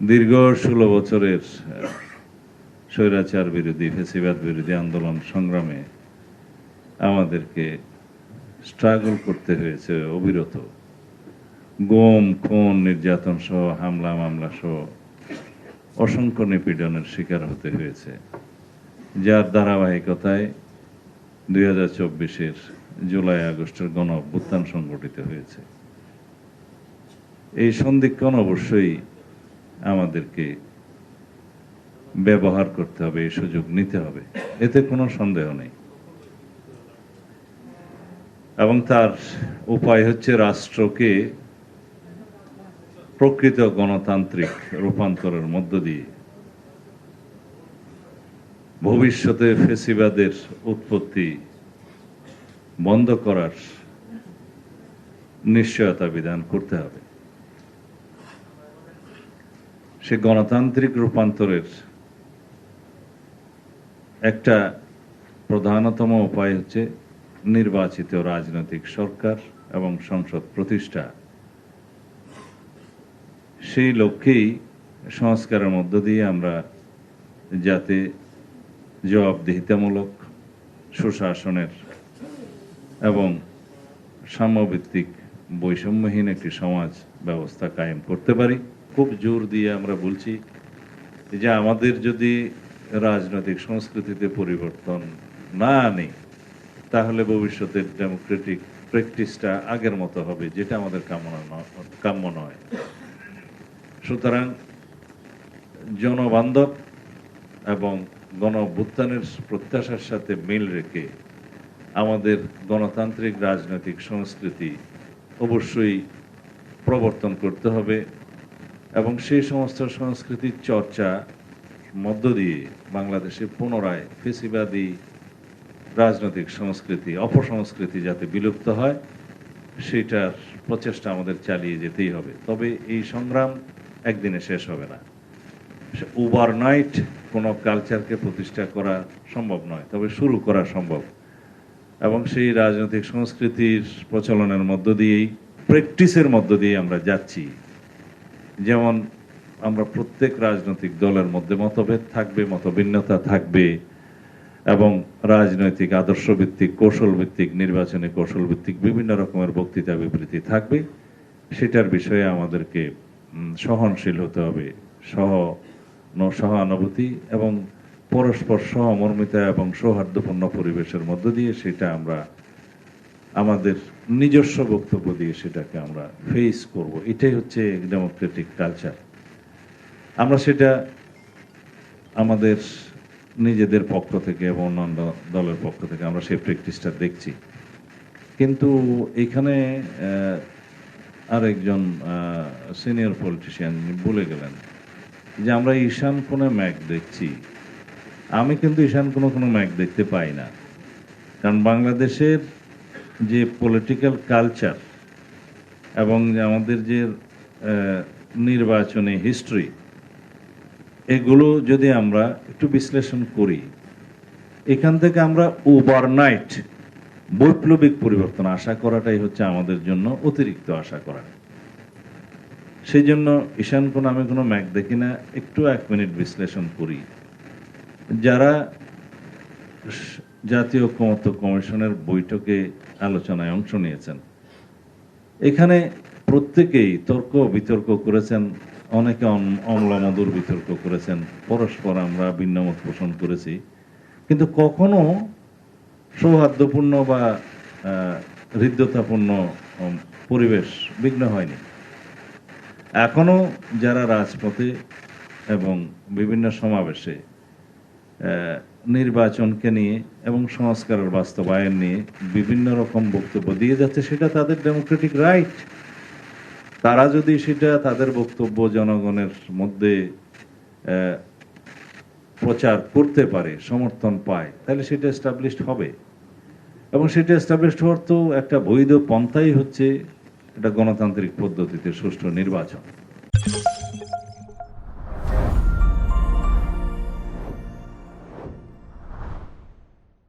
দীর্ঘ 16 বছরের স্বৈরাচার বিরোধী ফ্যাসিবাদ বিরোধী আন্দোলন সংগ্রামে আমাদেরকে স্ট্রাগল করতে হয়েছে অবিরত। গুম, খুন, নির্যাতন সহ হামলা মামলা সহ অসংখ্য নিপীড়নের শিকার হতে হয়েছে, যার ধারাবাহিকতায় 2024-এর জুলাই আগস্টের গণ অভ্যুত্থান সংগঠিত হয়েছে। এই সন্ধিক্ষণ অবশ্যই আমাদেরকে ব্যবহার করতে হবে, এই সুযোগ নিতে হবে, এতে কোনো সন্দেহ নেই। এবং তার উপায় হচ্ছে রাষ্ট্রকে প্রকৃত গণতান্ত্রিক রূপান্তরের মধ্য দিয়ে ভবিষ্যতে ফ্যাসিবাদের উৎপত্তি বন্ধ করার নিশ্চয়তা বিধান করতে হবে। সে গণতান্ত্রিক রূপান্তরের একটা প্রধানতম উপায় হচ্ছে নির্বাচিত রাজনৈতিক সরকার এবং সংসদ প্রতিষ্ঠা। সেই লক্ষ্যেই সংস্কারের মধ্য দিয়ে আমরা যাতে জবাবদিহিতামূলক, সুশাসনের এবং সাম্যভিত্তিক বৈষম্যহীন একটি সমাজ ব্যবস্থা কায়েম করতে পারি। খুব জোর দিয়ে আমরা বলছি যে আমাদের যদি রাজনৈতিক সংস্কৃতিতে পরিবর্তন না আনে, তাহলে ভবিষ্যতের ডেমোক্রেটিক প্র্যাকটিসটা আগের মতো হবে, যেটা আমাদের কাম্য নয়। সুতরাং জনবান্ধব এবং গণ অভ্যুত্থানের প্রত্যাশার সাথে মিল রেখে আমাদের গণতান্ত্রিক রাজনৈতিক সংস্কৃতি অবশ্যই প্রবর্তন করতে হবে এবং সেই সমস্ত সংস্কৃতির চর্চা মধ্য দিয়ে বাংলাদেশে পুনরায় ফ্যাসিবাদী রাজনৈতিক সংস্কৃতি, অপসংস্কৃতি যাতে বিলুপ্ত হয়, সেটার প্রচেষ্টা আমাদের চালিয়ে যেতেই হবে। তবে এই সংগ্রাম একদিনে শেষ হবে না। ওভারনাইট কোনো কালচারকে প্রতিষ্ঠা করা সম্ভব নয়, তবে শুরু করা সম্ভব। এবং সেই রাজনৈতিক সংস্কৃতির প্রচলনের মধ্য দিয়েই, প্র্যাকটিসের মধ্য দিয়ে আমরা যাচ্ছি। যেমন আমরা প্রত্যেক রাজনৈতিক দলের মধ্যে মতভেদ থাকবে, মতভিন্নতা থাকবে এবং রাজনৈতিক আদর্শভিত্তিক, কৌশলভিত্তিক, নির্বাচনী কৌশলভিত্তিক বিভিন্ন রকমের বক্তৃতা বিবৃতি থাকবে। সেটার বিষয়ে আমাদেরকে সহনশীল হতে হবে, সহানুভূতি এবং পরস্পর সহমর্মিতা এবং সৌহার্দ্যপূর্ণ পরিবেশের মধ্য দিয়ে সেটা আমরা আমাদের নিজস্ব বক্তব্য দিয়ে সেটাকে আমরা ফেস করব। এটাই হচ্ছে ডেমোক্রেটিক কালচার। আমরা সেটা আমাদের নিজেদের পক্ষ থেকে এবং অন্যান্য দলের পক্ষ থেকে আমরা সেই প্র্যাকটিসটা দেখছি। কিন্তু এখানে আরেকজন সিনিয়র পলিটিশিয়ান বলে গেলেন যে আমরা ঈশান কোণে ম্যাগ দেখছি। আমি কিন্তু ঈশান কোনো ম্যাগ দেখতে পাই না, কারণ বাংলাদেশের যে পলিটিক্যাল কালচার এবং আমাদের যে নির্বাচনী হিস্ট্রি, এগুলো যদি আমরা একটু বিশ্লেষণ করি, এখান থেকে আমরা ওভারনাইট বৈপ্লবিক পরিবর্তন আশা করাটাই হচ্ছে আমাদের জন্য অতিরিক্ত আশা করা। সেই জন্য ঈশান কোণ আমি কোনো ম্যাগ দেখি না। একটু 1 মিনিট বিশ্লেষণ করি। যারা জাতীয় ঐকমত্য কমিশনের বৈঠকে আলোচনায় অংশ নিয়েছেন, এখানে প্রত্যেকেই তর্ক বিতর্ক করেছেন, অনেকে অম্লমধুর বিতর্ক করেছেন, পরস্পর আমরা ভিন্নমত পোষণ করেছি, কিন্তু কখনো সৌহার্দ্যপূর্ণ বা হৃদ্যতাপূর্ণ পরিবেশ বিঘ্ন হয়নি। এখনো যারা রাজপথে এবং বিভিন্ন সমাবেশে নির্বাচনকে নিয়ে এবং সংস্কারের বাস্তবায়ন নিয়ে বিভিন্ন রকম বক্তব্য দিয়ে যাচ্ছে, সেটা তাদের ডেমোক্রেটিক রাইট। তারা যদি সেটা তাদের বক্তব্য জনগণের মধ্যে প্রচার করতে পারে, সমর্থন পায়, তাহলে সেটা এস্টাবলিশড হবে। এবং সেটা এস্টাবলিশড হওয়ার তো একটা বৈধ পন্থাই হচ্ছে এটা গণতান্ত্রিক পদ্ধতিতে সুষ্ঠু নির্বাচন।